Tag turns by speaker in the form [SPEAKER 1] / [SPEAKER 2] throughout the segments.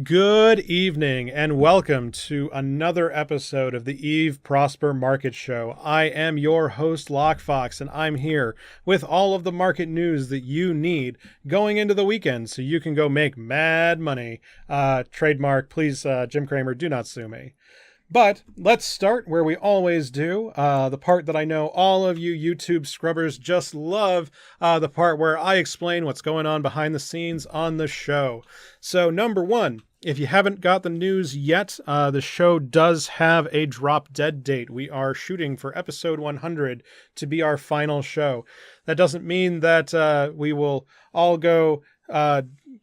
[SPEAKER 1] Good evening and welcome to another episode of the Eve Prosper Market Show. I am your host, Lockefox, and I'm here with all of the market news that you need going into the weekend so you can go make mad money. Trademark, please, Jim Cramer, do not sue me. But let's start where we always do, the part that I know all of you YouTube scrubbers just love, the part where I explain what's going on behind the scenes on the show. So number one, if you haven't got the news yet, the show does have a drop dead date. We are shooting for episode 100 to be our final show. That doesn't mean that we will all go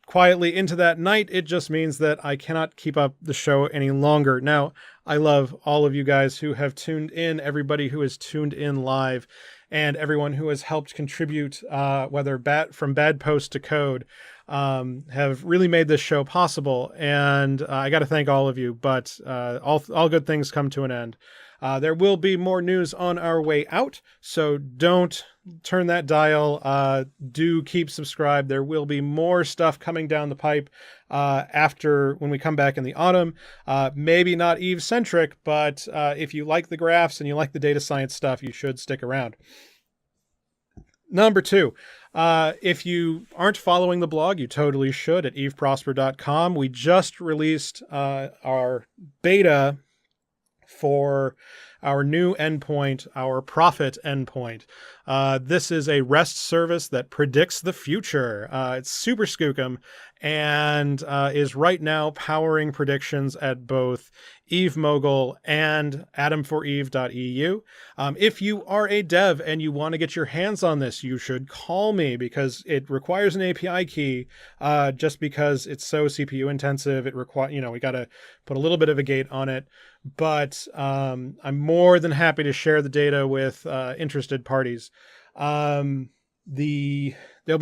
[SPEAKER 1] quietly into that night. It just means that I cannot keep up the show any longer. Now, I love all of you guys who have tuned in, everybody who has tuned in live, and everyone who has helped contribute, whether from bad post to code, have really made this show possible. And I got to thank all of you, but all good things come to an end. There will be more news on our way out, so don't turn that dial. Do keep subscribed. There will be more stuff coming down the pipe after when we come back in the autumn. Maybe not Eve-centric, but if you like the graphs and you like the data science stuff, you should stick around. Number two, if you aren't following the blog, you totally should at eveprosper.com. We just released our beta for our new endpoint, our profit endpoint. This is a REST service that predicts the future. It's super skookum and is right now powering predictions at both Eve Mogul and atom4eve.eu. If you are a dev and you want to get your hands on this, you should call me because it requires an API key. Just because it's so CPU intensive, we got to put a little bit of a gate on it. But I'm more than happy to share the data with interested parties. There'll be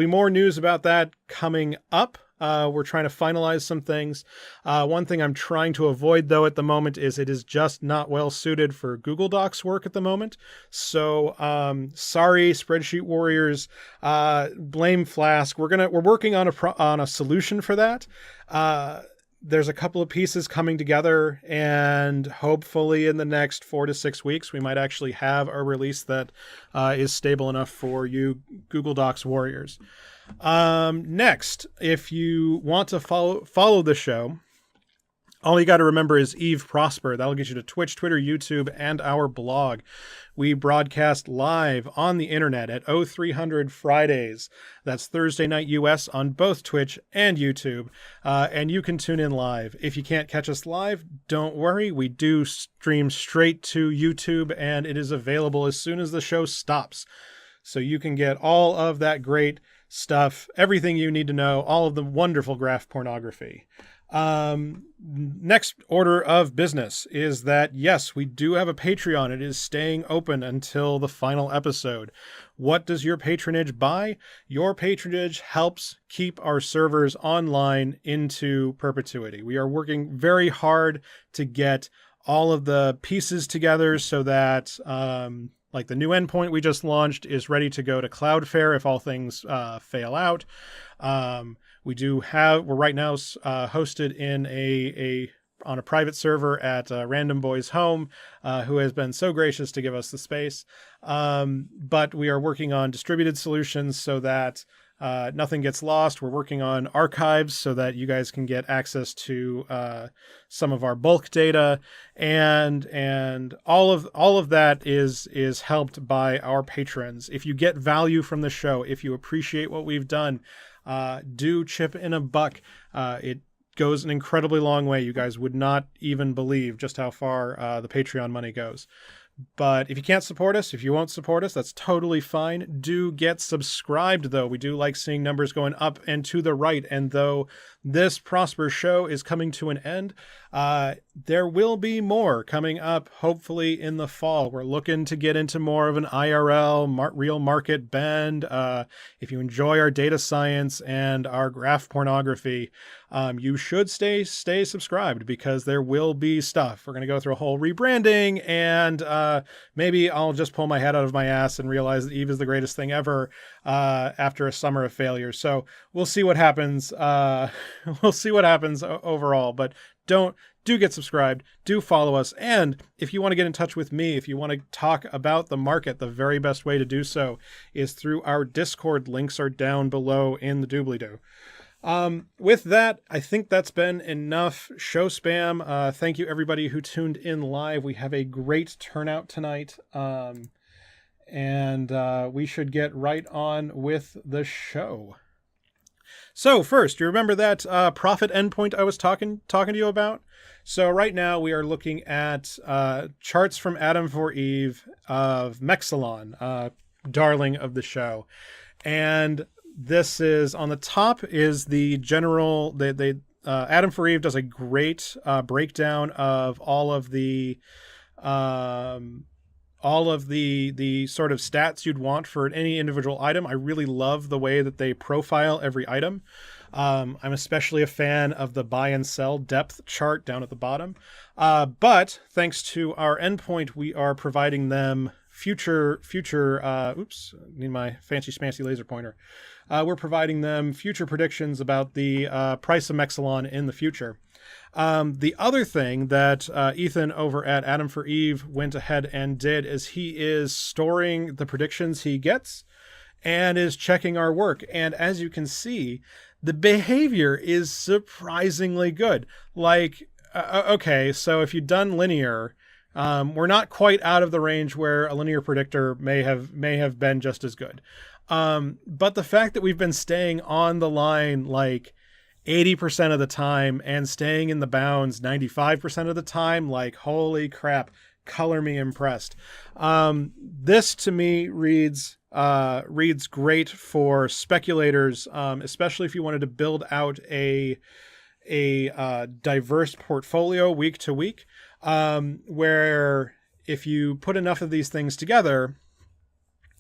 [SPEAKER 1] more news about that coming up. We're trying to finalize some things. One thing I'm trying to avoid, though, at the moment is it is just not well suited for Google Docs work at the moment. So sorry, spreadsheet warriors. Blame Flask. We're working on a solution for that. There's a couple of pieces coming together, and hopefully in the next 4 to 6 weeks, we might actually have a release that is stable enough for you Google Docs warriors. Next, if you want to follow the show, all you got to remember is Eve Prosper. That'll get you to Twitch, Twitter, YouTube, and our blog. We broadcast live on the internet at 0300 Fridays. That's Thursday night US on both Twitch and YouTube. And you can tune in live. If you can't catch us live, don't worry. We do stream straight to YouTube, and it is available as soon as the show stops. So you can get all of that great stuff, everything you need to know, all of the wonderful graph pornography. Next order of business is that, yes, we do have a Patreon. It is staying open until the final episode. What does your patronage buy? Your patronage helps keep our servers online into perpetuity. We are working very hard to get all of the pieces together so that, like the new endpoint we just launched is ready to go to Cloudflare if all things fail out. We're right now hosted in on a private server at Random Boy's home, who has been so gracious to give us the space. But we are working on distributed solutions so that nothing gets lost. We're working on archives so that you guys can get access to some of our bulk data, and all of that is helped by our patrons. If you get value from the show, if you appreciate what we've done, do chip in a buck. It goes an incredibly long way. You guys would not even believe just how far the Patreon money goes. But if you can't support us, if you won't support us, that's totally fine. Do get subscribed, though. We do like seeing numbers going up and to the right. And though this Prosper show is coming to an end, there will be more coming up, hopefully in the fall. We're looking to get into more of an IRL, real market bend. If you enjoy our data science and our graph pornography, you should stay subscribed because there will be stuff. We're going to go through a whole rebranding and maybe I'll just pull my head out of my ass and realize that Eve is the greatest thing ever after a summer of failure. So we'll see what happens. We'll see what happens overall. But do get subscribed, do follow us. And if you want to get in touch with me, if you want to talk about the market, the very best way to do so is through our Discord. Links are down below in the doobly-doo. With that, I think that's been enough show spam. Thank you everybody who tuned in live. We have a great turnout tonight. And we should get right on with the show. So first, you remember that profit endpoint I was talking to you about? So right now we are looking at charts from Adam for Eve of Mexilon, darling of the show. And this is on the top is the general, Adam for Eve does a great breakdown of all of the sort of stats you'd want for any individual item. I really love the way that they profile every item. I'm especially a fan of the buy and sell depth chart down at the bottom. But thanks to our endpoint, we are providing them future, oops, I need my fancy smancy laser pointer. We're providing them future predictions about the price of Mexilon in the future. The other thing that Ethan over at Adam for Eve went ahead and did is he is storing the predictions he gets and is checking our work. And as you can see, the behavior is surprisingly good. Like, okay, so if you've done linear, we're not quite out of the range where a linear predictor may have been just as good. But the fact that we've been staying on the line like 80% of the time and staying in the bounds 95% of the time, like, holy crap, color me impressed. This to me reads great for speculators, especially if you wanted to build out a diverse portfolio week to week, where if you put enough of these things together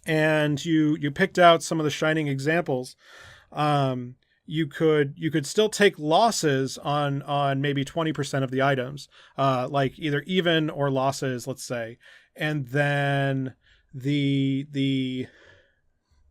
[SPEAKER 1] and you picked out some of the shining examples, you could still take losses on maybe 20% of the items, like either even or losses, let's say, and then the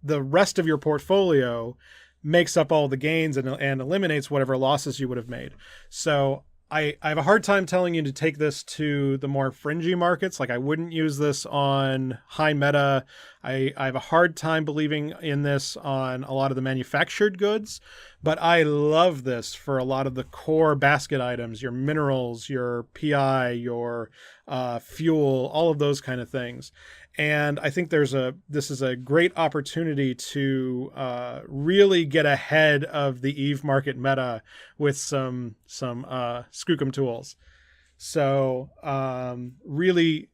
[SPEAKER 1] rest of your portfolio makes up all the gains and eliminates whatever losses you would have made. So I have a hard time telling you to take this to the more fringy markets. Like, I wouldn't use this on high meta. I have a hard time believing in this on a lot of the manufactured goods, but I love this for a lot of the core basket items, your minerals, your PI, your fuel, all of those kind of things. And I think this is a great opportunity to really get ahead of the Eve market meta with some skookum tools. So really,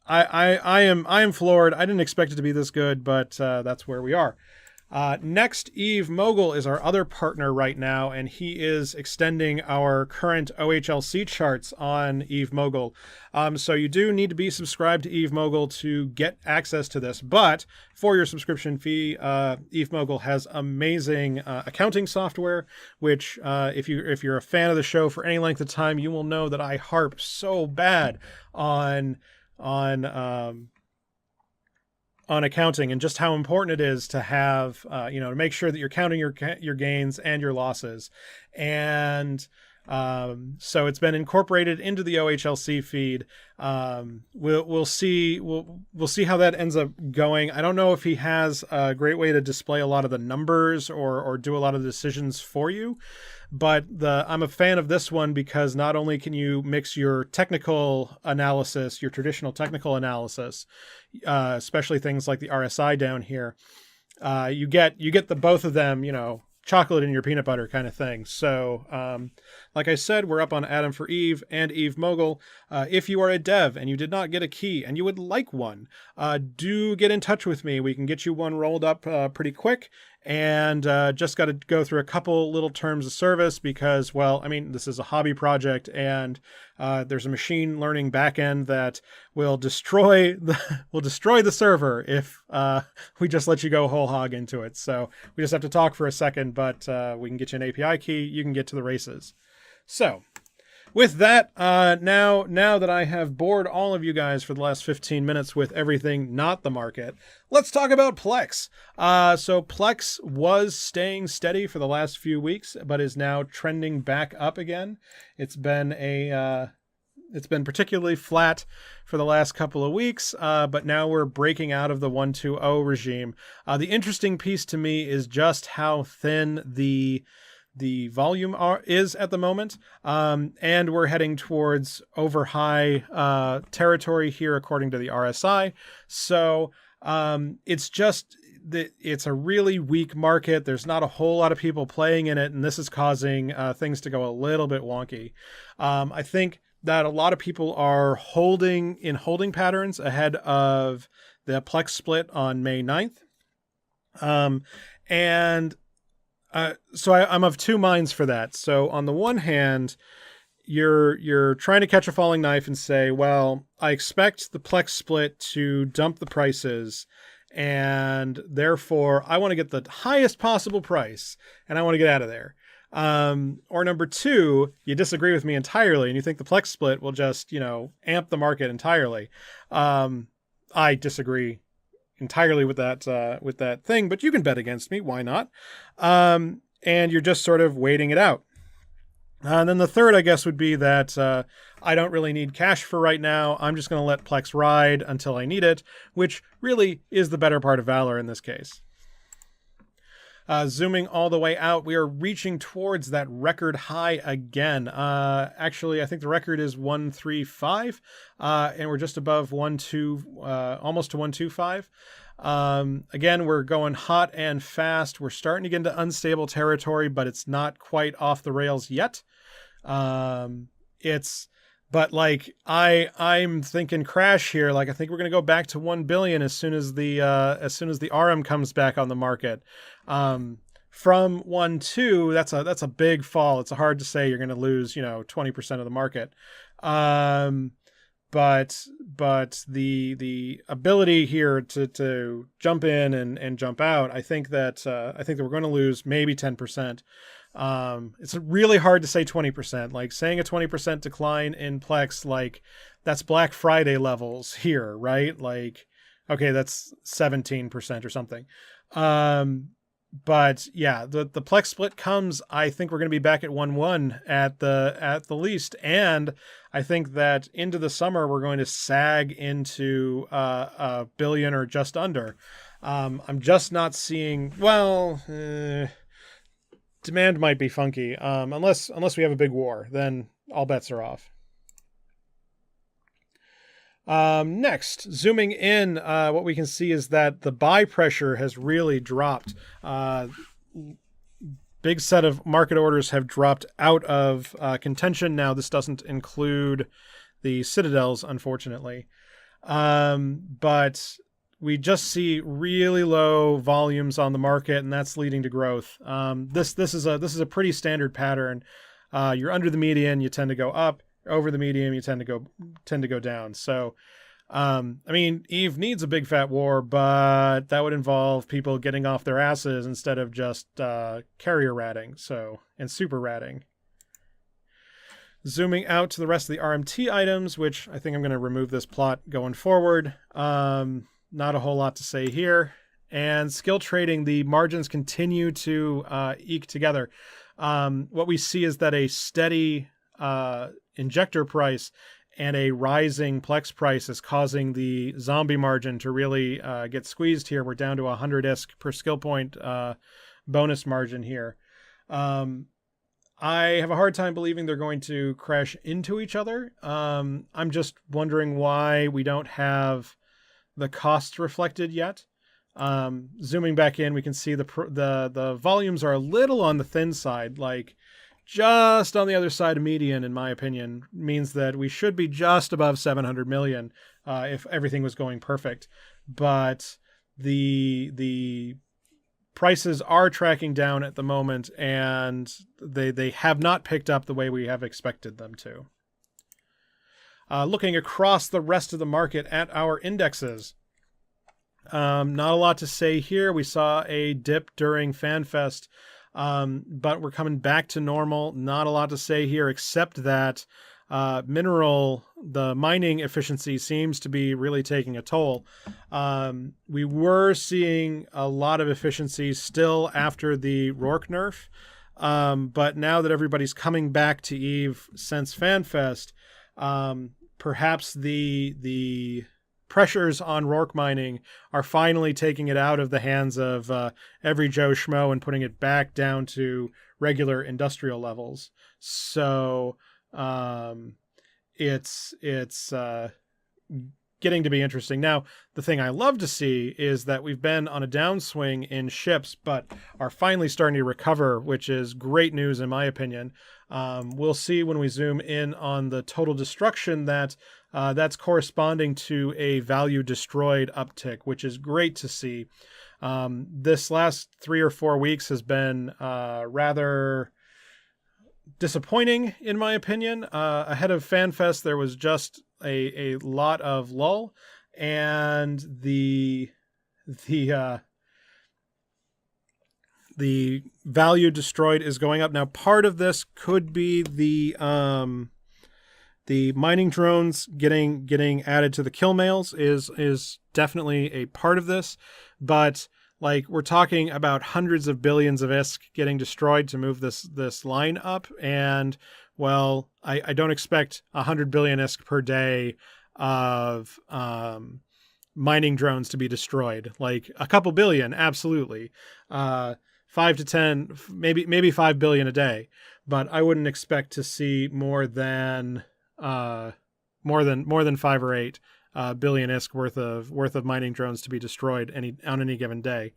[SPEAKER 1] I am floored. I didn't expect it to be this good, but that's where we are. Next, Eve Mogul is our other partner right now, and he is extending our current OHLC charts on Eve Mogul. So you do need to be subscribed to Eve Mogul to get access to this, but for your subscription fee, Eve Mogul has amazing accounting software, which if you're a fan of the show for any length of time, you will know that I harp so bad on accounting and just how important it is to have, to make sure that you're counting your gains and your losses. And so it's been incorporated into the OHLC feed. We'll see how that ends up going. I don't know if he has a great way to display a lot of the numbers or do a lot of the decisions for you. But I'm a fan of this one because not only can you mix your technical analysis, your traditional technical analysis, especially things like the RSI down here, you get the both of them, chocolate in your peanut butter kind of thing. So, like I said, we're up on Adam for Eve and Eve Mogul. If you are a dev and you did not get a key and you would like one, do get in touch with me. We can get you one rolled up pretty quick. And just got to go through a couple little terms of service because, this is a hobby project and there's a machine learning backend that will destroy the server if we just let you go whole hog into it. So we just have to talk for a second, but we can get you an API key. You can get to the races. So with that, now that I have bored all of you guys for the last 15 minutes with everything not the market, let's talk about Plex. So Plex was staying steady for the last few weeks, but is now trending back up again. It's been particularly flat for the last couple of weeks, but now we're breaking out of the 120 regime. The interesting piece to me is just how thin the volume is at the moment, and we're heading towards over high territory here according to the RSI. So it's just that it's a really weak market. There's not a whole lot of people playing in it, and this is causing things to go a little bit wonky. I think that a lot of people are holding patterns ahead of the Plex split on May 9th. So I'm of two minds for that. So on the one hand, you're trying to catch a falling knife and say, well, I expect the Plex split to dump the prices, and therefore I want to get the highest possible price and I want to get out of there. Or number two, you disagree with me entirely and you think the Plex split will just, amp the market entirely. I disagree entirely with that thing, but you can bet against me. Why not? And you're just sort of waiting it out. And then the third, I guess, would be that I don't really need cash for right now. I'm just going to let Plex ride until I need it, which really is the better part of valor in this case. Zooming all the way out, we are reaching towards that record high again. Actually, I think the record is 135, and we're just above 12, almost to 125. Again, we're going hot and fast. We're starting to get into unstable territory, but it's not quite off the rails yet. But like I'm thinking crash here. Like I think we're going to go back to 1 billion as soon as the RM comes back on the market. From 1.2, that's a big fall. It's hard to say you're going to lose 20% of the market. But the ability here to jump in and jump out, I think that we're going to lose maybe 10%. It's really hard to say 20%. Like saying a 20% decline in Plex, like that's Black Friday levels here, right? Like, okay, that's 17% or something. But yeah, the Plex split comes. I think we're going to be back at 1.1 at the least, and I think that into the summer we're going to sag into a billion or just under. I'm just not seeing. Well, demand might be funky. Unless we have a big war, then all bets are off. Next, zooming in, what we can see is that the buy pressure has really dropped. Big set of market orders have dropped out of contention. Now, this doesn't include the citadels, unfortunately. But we just see really low volumes on the market, and that's leading to growth. This is a pretty standard pattern. You're under the median, you tend to go up. Over the median, you tend to go down. So, Eve needs a big fat war, but that would involve people getting off their asses instead of just carrier ratting, and super ratting. Zooming out to the rest of the RMT items, which I think I'm going to remove this plot going forward. Not a whole lot to say here. And skill trading, the margins continue to eke together. What we see is that a steady injector price and a rising Plex price is causing the zombie margin to really get squeezed here. We're down to 100 ISK per skill point bonus margin here. I have a hard time believing they're going to crash into each other. I'm just wondering why we don't have the costs reflected yet. Zooming back in, we can see the volumes are a little on the thin side, like just on the other side of median, in my opinion, means that we should be just above 700 million if everything was going perfect. But the prices are tracking down at the moment, and they have not picked up the way we have expected them to. Looking across the rest of the market at our indexes, not a lot to say here. We saw a dip during FanFest. But we're coming back to normal. Not a lot to say here, except that the mining efficiency seems to be really taking a toll. We were seeing a lot of efficiency still after the Rourke nerf. But now that everybody's coming back to EVE since FanFest, perhaps the pressures on Rourke mining are finally taking it out of the hands of every Joe Schmo and putting it back down to regular industrial levels. So it's getting to be interesting. Now, the thing I love to see is that we've been on a downswing in ships, but are finally starting to recover, which is great news in my opinion. We'll see when we zoom in on the total destruction that that's corresponding to a value destroyed uptick, which is great to see. This last 3 or 4 weeks has been rather disappointing in my opinion. Ahead of FanFest, there was just a lot of lull, and the value destroyed is going up. Now, part of this could be the mining drones getting added to the kill mails is definitely a part of this, but like we're talking about hundreds of billions of ISK getting destroyed to move this line up, and well, I don't expect 100 billion ISK per day of mining drones to be destroyed. Like a couple billion, absolutely. 5 to 10, maybe 5 billion a day, but I wouldn't expect to see more than 5 or 8 billion ISK worth of mining drones to be destroyed on any given day.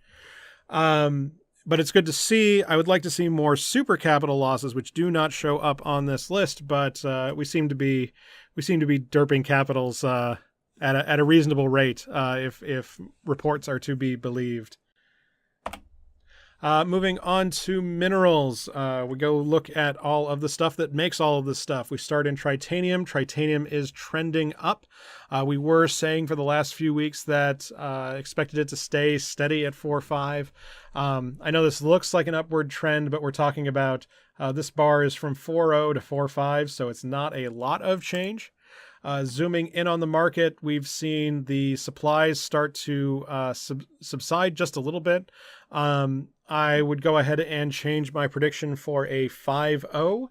[SPEAKER 1] But it's good to see. I would like to see more super capital losses, which do not show up on this list, but we seem to be derping capitals at a reasonable rate if reports are to be believed. Moving on to minerals, we go look at all of the stuff that makes all of this stuff. We start in titanium. Titanium is trending up. We were saying for the last few weeks that expected it to stay steady at 4.5. I know this looks like an upward trend, but we're talking about this bar is from 4.0 to 4.5, so it's not a lot of change. Zooming in on the market, we've seen the supplies start to subside just a little bit. I would go ahead and change my prediction for a 5.0.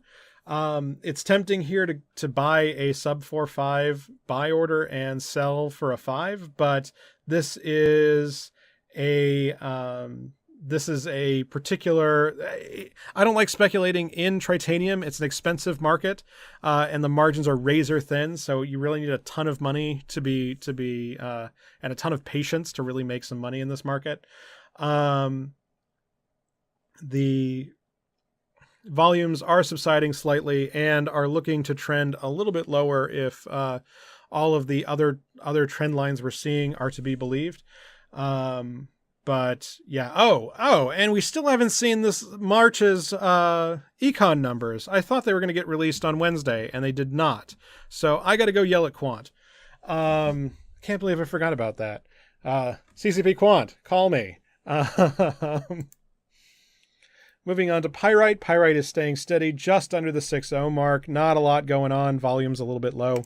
[SPEAKER 1] It's tempting here to buy a sub 4.5 buy order and sell for a 5, but this is a particular, I don't like speculating in titanium. It's an expensive market, and the margins are razor thin. So you really need a ton of money and a ton of patience to really make some money in this market. The volumes are subsiding slightly and are looking to trend a little bit lower if all of the other trend lines we're seeing are to be believed. But yeah. Oh, and we still haven't seen this March's econ numbers. I thought they were going to get released on Wednesday, and they did not. So I got to go yell at Quant. Can't believe I forgot about that. CCP Quant, call me. Moving on to pyrite. Pyrite is staying steady just under the 6.0 mark. Not a lot going on. Volume's a little bit low.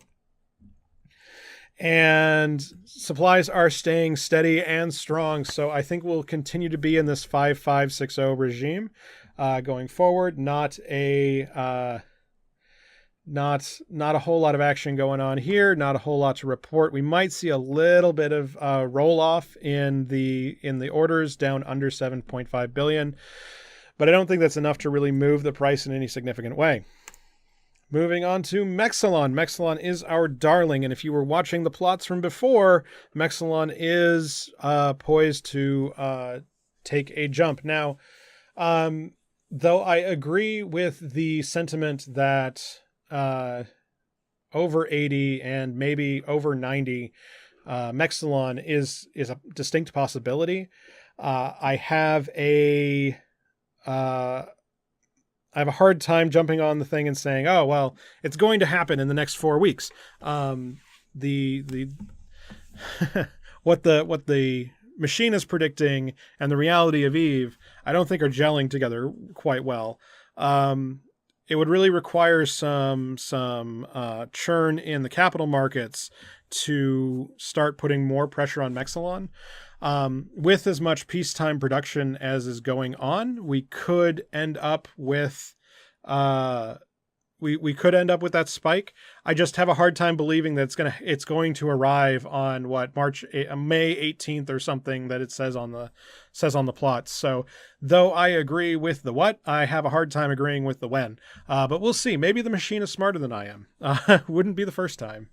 [SPEAKER 1] And supplies are staying steady and strong. So I think we'll continue to be in this 5.560 regime going forward. Not a whole lot of action going on here. Not a whole lot to report. We might see a little bit of roll off in the orders down under 7.5 billion. But I don't think that's enough to really move the price in any significant way. Moving on to Mexilon. Mexilon is our darling, and if you were watching the plots from before, Mexilon is poised to take a jump. Now, though I agree with the sentiment that over 80 and maybe over 90, Mexilon is a distinct possibility. I have a hard time jumping on the thing and saying, oh, well, it's going to happen in the next 4 weeks. What the Machine is predicting and the reality of Eve, I don't think are gelling together quite well. It would really require some churn in the capital markets to start putting more pressure on Mexelon. With as much peacetime production as is going on, we could end up with we could end up with that spike. I just have a hard time believing that it's going to arrive on May 18th or something that it says on the plots. So though I agree with the what, I have a hard time agreeing with the when. But we'll see. Maybe the machine is smarter than I am. Wouldn't be the first time.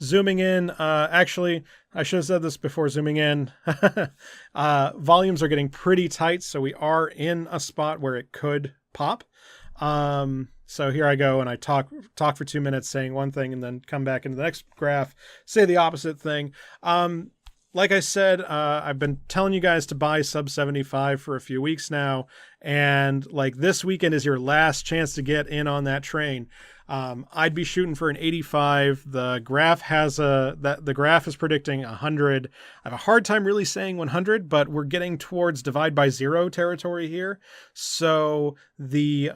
[SPEAKER 1] Zooming in, actually, I should have said this before zooming in. Volumes are getting pretty tight, so we are in a spot where it could pop. So here I go, and I talk for 2 minutes saying one thing and then come back into the next graph, say the opposite thing. Like I said, I've been telling you guys to buy sub 75 for a few weeks now, and like this weekend is your last chance to get in on that train. I'd be shooting for an 85. The graph the graph is predicting 100. I have a hard time really saying 100, but we're getting towards divide by zero territory here. So the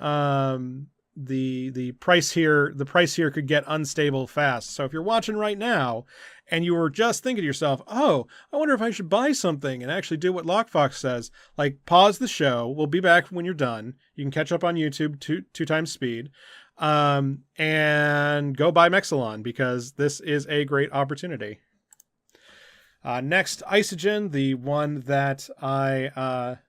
[SPEAKER 1] price here could get unstable fast. So if you're watching right now and you were just thinking to yourself, oh, I wonder if I should buy something and actually do what Lockefox says, like pause the show. We'll be back when you're done. You can catch up on YouTube two times speed. And go buy Mexelon because this is a great opportunity. Next, Isogen, the one that I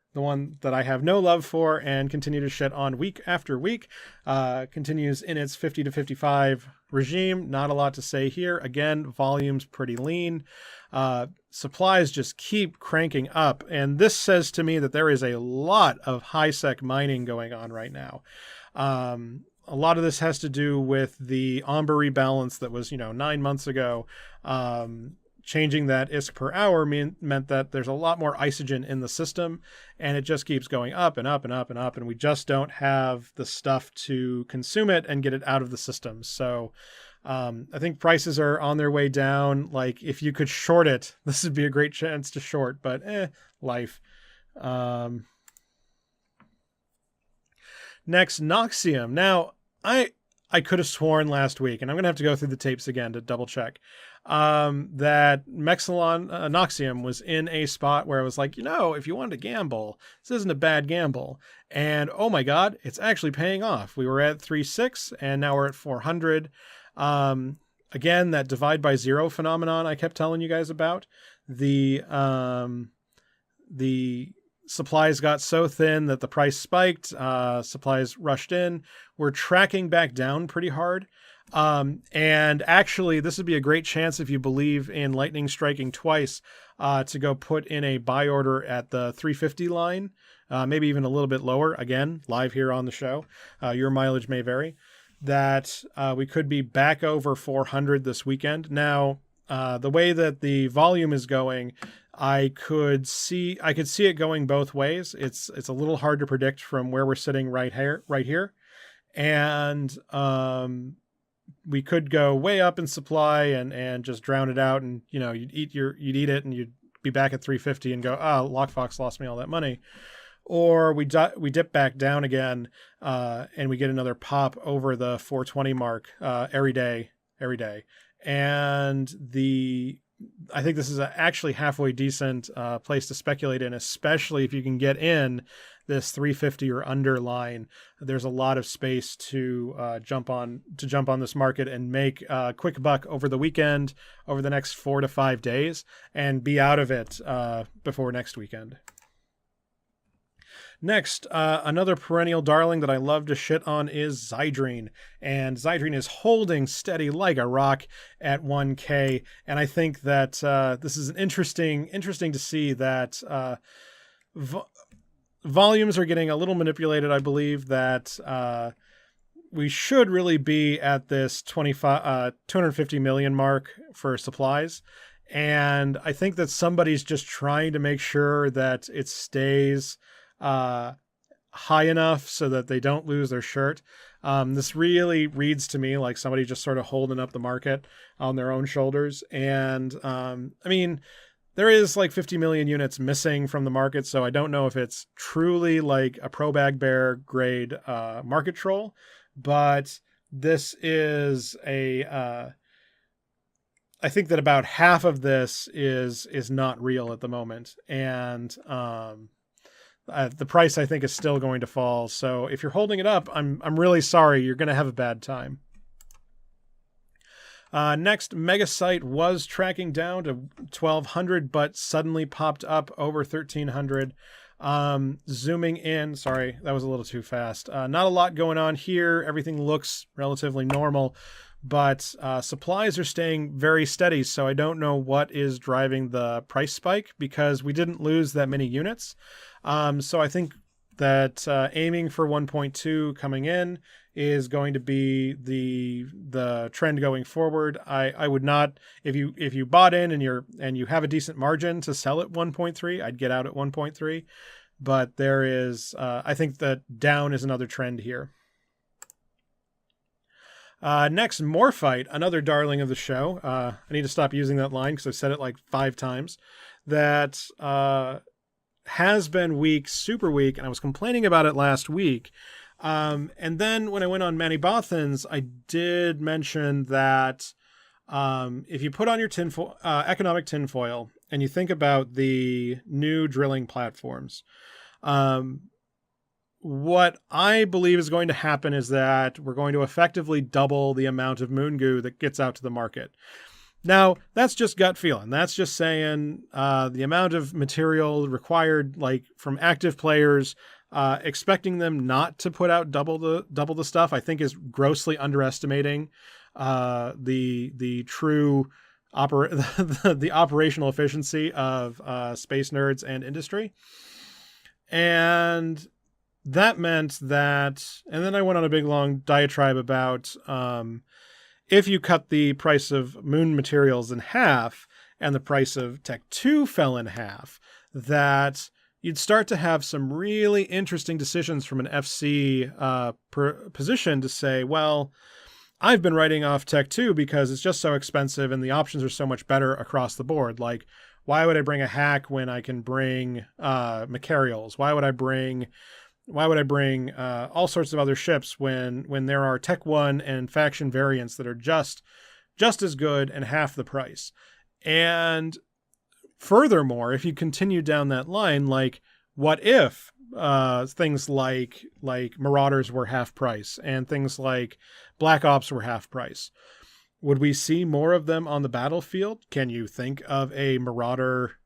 [SPEAKER 1] have no love for and continue to shit on week after week, continues in its 50 to 55 regime. Not a lot to say here. Again, volume's pretty lean. Supplies just keep cranking up. And this says to me that there is a lot of high-sec mining going on right now. A lot of this has to do with the Ombre rebalance that was, 9 months ago. Changing that ISK per hour meant that there's a lot more isogen in the system, and it just keeps going up and up and up and up, and we just don't have the stuff to consume it and get it out of the system. So I think prices are on their way down. Like, if you could short it, this would be a great chance to short, but life. Next, Noxium. Now, I could have sworn last week, and I'm going to have to go through the tapes again to double check, that Noxium was in a spot where I was like, if you wanted to gamble, this isn't a bad gamble. And oh my God, it's actually paying off. We were at 3.6 and now we're at 400. Again, that divide by zero phenomenon I kept telling you guys about. The supplies got so thin that the price spiked, supplies rushed in. We're tracking back down pretty hard. And actually, this would be a great chance if you believe in lightning striking twice, to go put in a buy order at the 350 line, maybe even a little bit lower. Again, live here on the show. Your mileage may vary. That we could be back over 400 this weekend. Now, the way that the volume is going, I could see it going both ways. It's a little hard to predict from where we're sitting right here. And we could go way up in supply and just drown it out, and you'd eat it and you'd be back at 350 and go, Lockefox lost me all that money. Or we dip back down again, and we get another pop over the 420 mark every day. And I think this is actually halfway decent place to speculate in, especially if you can get in this 350 or under line. There's a lot of space to jump on this market and make a quick buck over the weekend, over the next 4 to 5 days, and be out of it before next weekend. Next, another perennial darling that I love to shit on is Zydrene. And Zydrene is holding steady like a rock at 1K. And I think that this is an interesting to see that volumes are getting a little manipulated. I believe that we should really be at this 250 million mark for supplies. And I think that somebody's just trying to make sure that it stays high enough so that they don't lose their shirt. This really reads to me like somebody just sort of holding up the market on their own shoulders. And there is like 50 million units missing from the market, so I don't know if it's truly like a pro bag bear grade market troll, but this is a I think that about half of this is not real at the moment, and the price I think is still going to fall. So if you're holding it up, I'm really sorry. You're going to have a bad time. Next, Megasite was tracking down to 1200, but suddenly popped up over 1300. Zooming in, sorry, that was a little too fast. Not a lot going on here. Everything looks relatively normal, but supplies are staying very steady. So I don't know what is driving the price spike, because we didn't lose that many units. So I think that aiming for 1.2 coming in is going to be the trend going forward. I would not, if you bought in and you have a decent margin to sell at 1.3, I'd get out at 1.3. But there is, I think that down is another trend here. Next, Morphite, another darling of the show. I need to stop using that line because I've said it like 5 times. That has been weak, super weak, and I was complaining about it last week. And then when I went on Manny Bothan's, I did mention that if you put on your economic tinfoil and you think about the new drilling platforms, what I believe is going to happen is that we're going to effectively double the amount of moon goo that gets out to the market. Now, that's just gut feeling. That's just saying the amount of material required, like from active players, expecting them not to put out double the stuff, I think is grossly underestimating the true the operational efficiency of space nerds and industry. And that meant that, and then I went on a big long diatribe about if you cut the price of moon materials in half and the price of Tech 2 fell in half, that you'd start to have some really interesting decisions from an FC position to say, well, I've been writing off Tech 2 because it's just so expensive and the options are so much better across the board. Like, why would I bring a hack when I can bring Macarials? Why would I bring all sorts of other ships when there are Tech 1 and faction variants that are just as good and half the price? And furthermore, if you continue down that line, like, what if things like Marauders were half price and things like Black Ops were half price? Would we see more of them on the battlefield? Can you think of a Marauder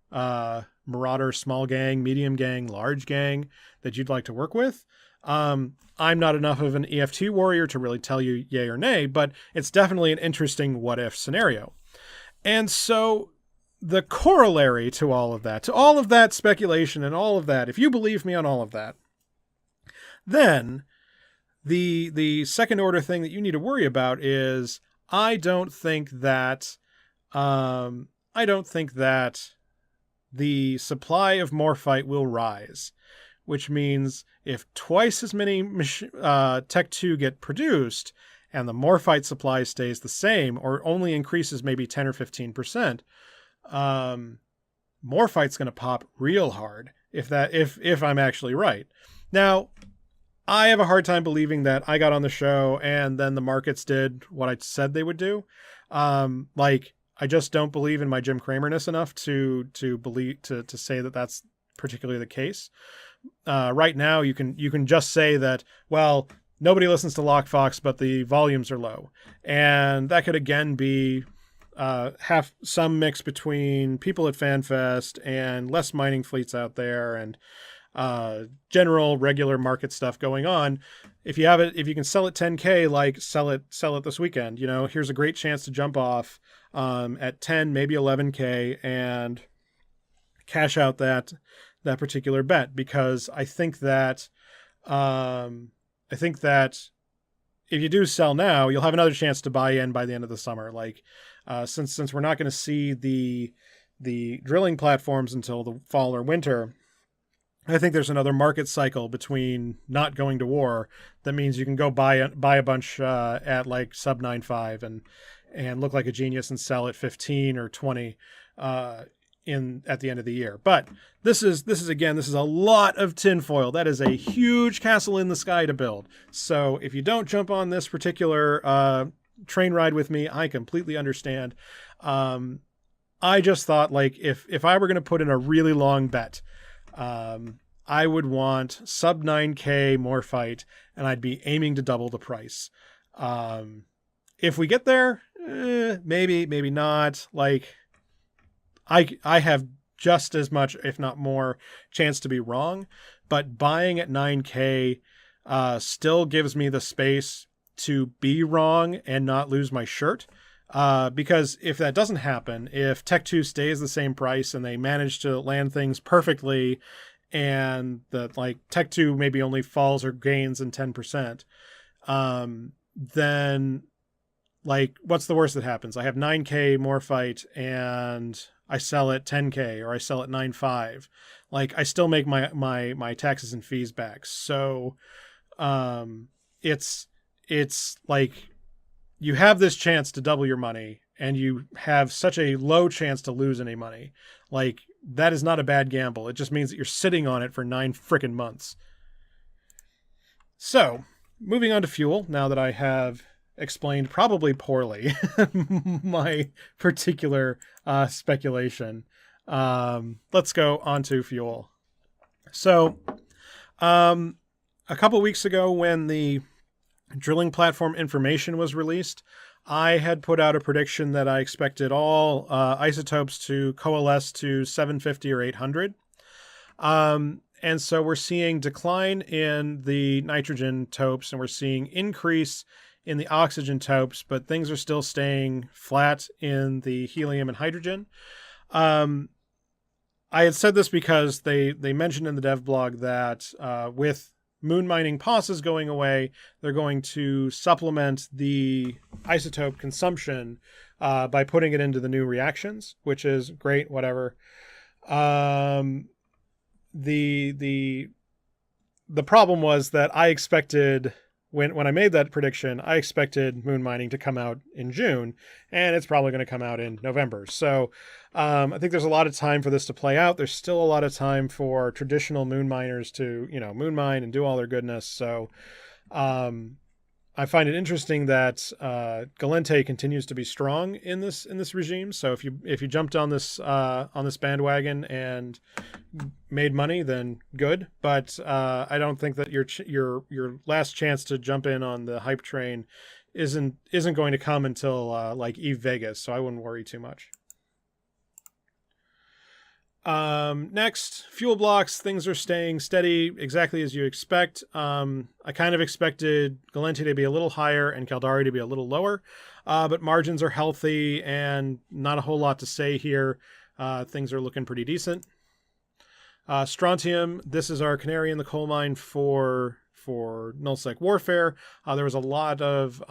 [SPEAKER 1] small gang, medium gang, large gang that you'd like to work with? I'm not enough of an EFT warrior to really tell you yay or nay, but it's definitely an interesting what if scenario. And so the corollary to all of that speculation and all of that, if you believe me on all of that, then the second order thing that you need to worry about is I don't think that the supply of Morphite will rise, which means if twice as many Tech 2 get produced and the Morphite supply stays the same or only increases maybe 10 or 15%, Morphite's going to pop real hard if I'm actually right. Now, I have a hard time believing that I got on the show and then the markets did what I said they would do. I just don't believe in my Jim Cramerness enough to say that that's particularly the case. Right now, you can just say that, well, nobody listens to Lockefox, but the volumes are low, and that could again be have some mix between people at FanFest and less mining fleets out there and general regular market stuff going on. If you can sell it 10K, like sell it this weekend. Here's a great chance to jump off at 10, maybe 11K and cash out that particular bet, because I think that if you do sell now, you'll have another chance to buy in by the end of the summer. Like since we're not going to see the drilling platforms until the fall or winter, I think there's another market cycle between not going to war that means you can go buy a bunch at like sub 9.5 and look like a genius and sell at 15 or 20. at the end of the year. But this is a lot of tinfoil. That is a huge castle in the sky to build. So if you don't jump on this particular train ride with me, I completely understand. I just thought, like, if I were going to put in a really long bet, I would want sub 9K Morphite, and I'd be aiming to double the price. If we get there, maybe not. Like, I have just as much, if not more, chance to be wrong, but buying at 9K still gives me the space to be wrong and not lose my shirt. Because if that doesn't happen, if Tech 2 stays the same price and they manage to land things perfectly, and that, like, Tech 2 maybe only falls or gains in 10%, then, like, what's the worst that happens? I have 9K Morphite and I sell it 10K, or I sell it 9.5. Like, I still make my taxes and fees back. So it's like, you have this chance to double your money, and you have such a low chance to lose any money. Like, that is not a bad gamble. It just means that you're sitting on it for 9 frickin' months. So, moving on to fuel, now that I have explained, probably poorly, my particular speculation. Let's go on to fuel. So, a couple weeks ago, when the drilling platform information was released, I had put out a prediction that I expected all isotopes to coalesce to 750 or 800. And so we're seeing decline in the nitrogen topes, and we're seeing increase in the oxygen topes, but things are still staying flat in the helium and hydrogen. I had said this because they mentioned in the dev blog that with moon mining pauses going away, they're going to supplement the isotope consumption by putting it into the new reactions, which is great, whatever. The problem was that I expected, when I made that prediction, I expected moon mining to come out in June, and it's probably going to come out in November. So I think there's a lot of time for this to play out. There's still a lot of time for traditional moon miners to, moon mine and do all their goodness. So I find it interesting that Galente continues to be strong in this regime. So if you jumped on this bandwagon and made money, then good. But I don't think that your last chance to jump in on the hype train isn't going to come until like Eve Vegas. So I wouldn't worry too much. Next, fuel blocks, things are staying steady exactly as you expect. I kind of expected Galente to be a little higher and Caldari to be a little lower, but margins are healthy and not a whole lot to say here. Things are looking pretty decent. Strontium, this is our canary in the coal mine for nullsec warfare. There was a lot of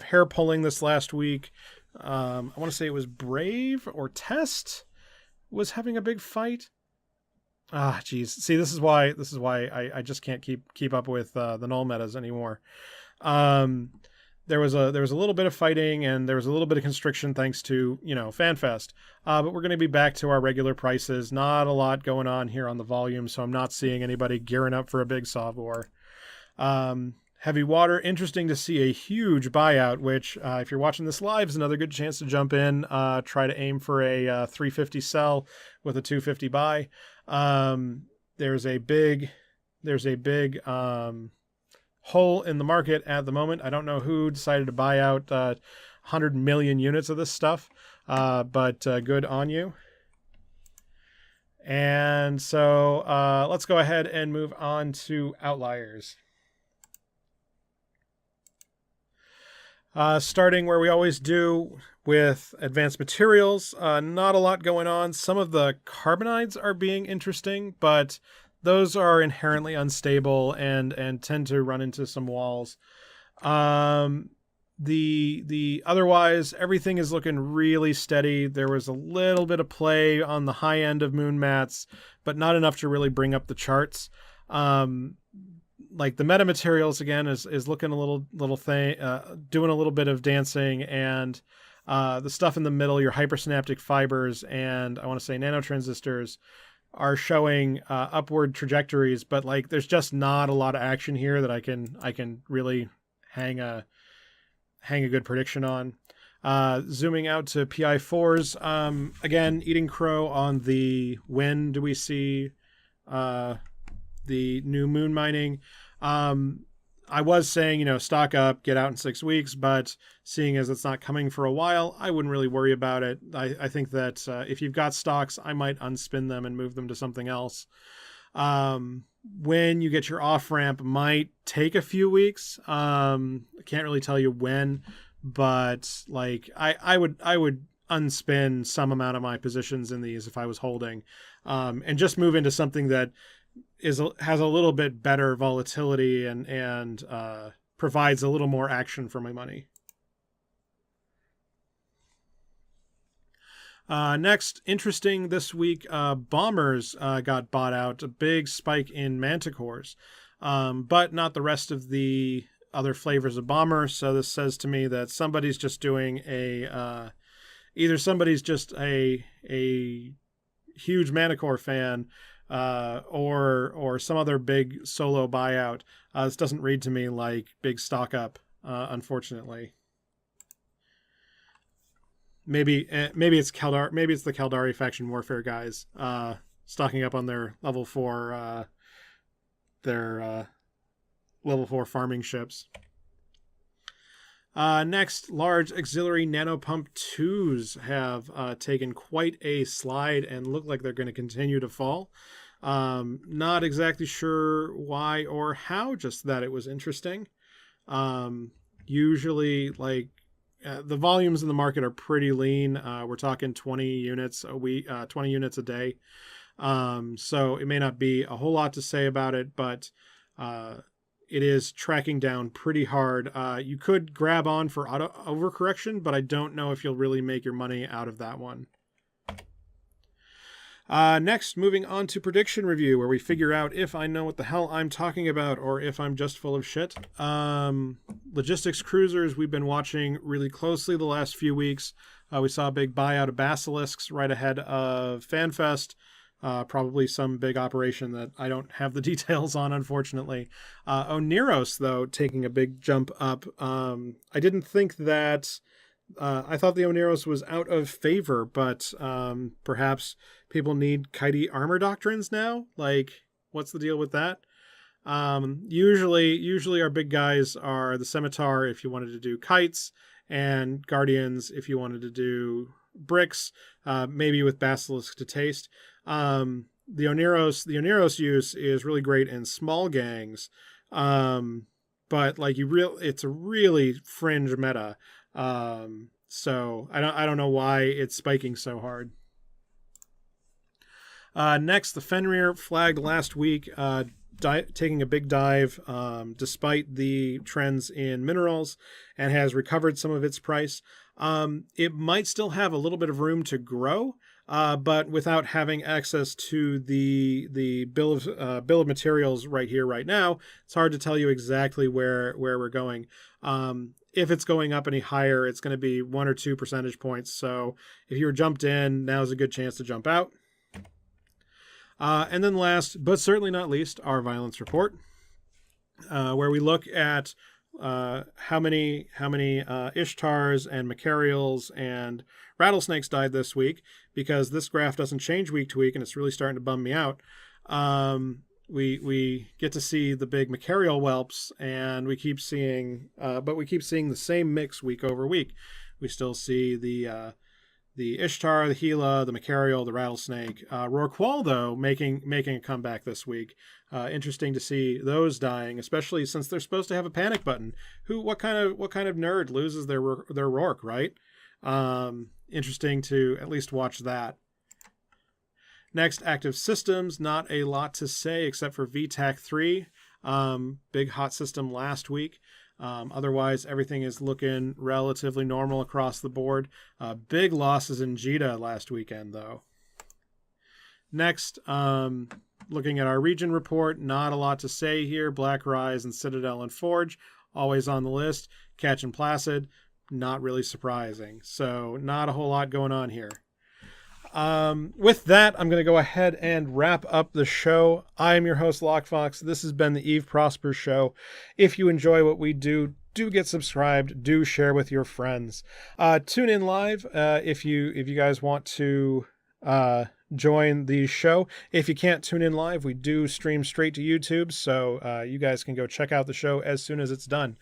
[SPEAKER 1] hair pulling this last week. I want to say it was Brave or Test was having a big fight. Geez. See, this is why I just can't keep up with the null metas anymore. There was a little bit of fighting, and there was a little bit of constriction thanks to, FanFest. But we're going to be back to our regular prices. Not a lot going on here on the volume, so I'm not seeing anybody gearing up for a big Sov war. Heavy water, interesting to see a huge buyout, which if you're watching this live is another good chance to jump in, try to aim for a 350 sell with a 250 buy. There's a big hole in the market at the moment. I don't know who decided to buy out 100 million units of this stuff, but good on you. And so let's go ahead and move on to outliers. Starting where we always do with advanced materials, not a lot going on. Some of the carbonides are being interesting, but those are inherently unstable and tend to run into some walls. The otherwise, everything is looking really steady. There was a little bit of play on the high end of moon mats, but not enough to really bring up the charts. Like the metamaterials again is looking a little thing, doing a little bit of dancing, and The stuff in the middle, your hypersynaptic fibers and I want to say nanotransistors, are showing upward trajectories, but like there's just not a lot of action here that I can really hang a good prediction on. Zooming out to PI4s, again, eating crow on the when do we see the new moon mining. I was saying, stock up, get out in 6 weeks, but seeing as it's not coming for a while, I wouldn't really worry about it. I think that if you've got stocks, I might unspin them and move them to something else. When you get your off ramp might take a few weeks. I can't really tell you when, but like I would unspin some amount of my positions in these if I was holding, and just move into something that has a little bit better volatility and provides a little more action for my money. Next, interesting this week, bombers got bought out, a big spike in manticores, but not the rest of the other flavors of bomber. So this says to me that somebody's just doing either somebody's just a huge manicore fan, or some other big solo buyout. This doesn't read to me like big stock up, unfortunately. Maybe it's Kaldari. Maybe it's the Kaldari faction warfare guys stocking up on their level 4 farming ships. Next, large auxiliary nanopump 2s have taken quite a slide and look like they're going to continue to fall. Not exactly sure why or how, just that it was interesting. Usually, like, the volumes in the market are pretty lean. We're talking 20 units a week, 20 units a day. So it may not be a whole lot to say about it, but it is tracking down pretty hard. You could grab on for auto overcorrection, but I don't know if you'll really make your money out of that one. Next, moving on to prediction review, where we figure out if I know what the hell I'm talking about or if I'm just full of shit. Logistics cruisers we've been watching really closely the last few weeks. We saw a big buyout of basilisks right ahead of FanFest. Probably some big operation that I don't have the details on, unfortunately. Oneros, though, taking a big jump up. I didn't think that... I thought the Oneros was out of favor, but perhaps people need kitey armor doctrines now? Like, what's the deal with that? Usually our big guys are the Scimitar if you wanted to do kites, and Guardians if you wanted to do bricks, maybe with Basilisk to taste. The Oneros use is really great in small gangs, but like it's a really fringe meta. So I don't know why it's spiking so hard. Next, the Fenrir flagged last week, taking a big dive despite the trends in minerals, and has recovered some of its price. It might still have a little bit of room to grow, but without having access to the bill of materials right here, right now, it's hard to tell you exactly where we're going. If it's going up any higher, it's going to be 1 or 2 percentage points. So if you were jumped in, now's a good chance to jump out. And then last, but certainly not least, our violence report, where we look at how many Ishtars and Macarials and rattlesnakes died this week, because this graph doesn't change week to week, and it's really starting to bum me out. We get to see the big Macarial whelps, and we keep seeing the same mix week over week. We still see the Ishtar, the Gila, the Macarial, the rattlesnake. Rorqual, though, making a comeback this week. Interesting to see those dying, especially since they're supposed to have a panic button. What kind of nerd loses their Rork, right? Interesting to at least watch that. Next, active systems. Not a lot to say except for VTAC 3. Big hot system last week. Otherwise, everything is looking relatively normal across the board. Big losses in JITA last weekend, though. Next, looking at our region report, not a lot to say here. Black Rise and Citadel and Forge, always on the list. Catch and Placid, not really surprising. So not a whole lot going on here. With that, I'm going to go ahead and wrap up the show. I am your host, Lockefox. This has been the Eve Prosper Show. If you enjoy what we do get subscribed. Do share with your friends. Tune in live if you guys want to join the show. If you can't tune in live, we do stream straight to YouTube, so you guys can go check out the show as soon as it's done.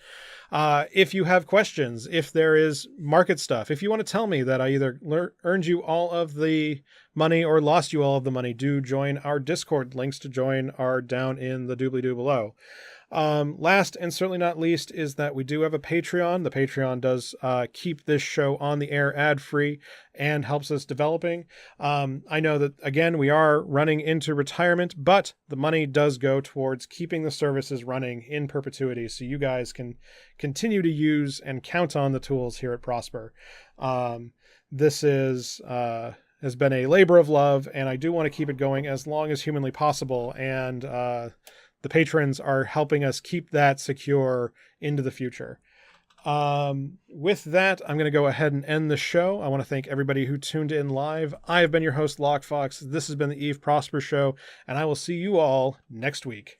[SPEAKER 1] If you have questions, if there is market stuff, if you want to tell me that I either earned you all of the money or lost you all of the money, do join our Discord. Links to join are down in the doobly-doo below. Last and certainly not least is that we do have a Patreon. The Patreon does keep this show on the air ad-free and helps us developing. I know that, again, we are running into retirement, but the money does go towards keeping the services running in perpetuity so you guys can continue to use and count on the tools here at Prosper. This has been a labor of love, and I do want to keep it going as long as humanly possible, and the patrons are helping us keep that secure into the future. With that, I'm going to go ahead and end the show. I want to thank everybody who tuned in live. I have been your host, Lockefox. This has been the Eve Prosper Show, and I will see you all next week.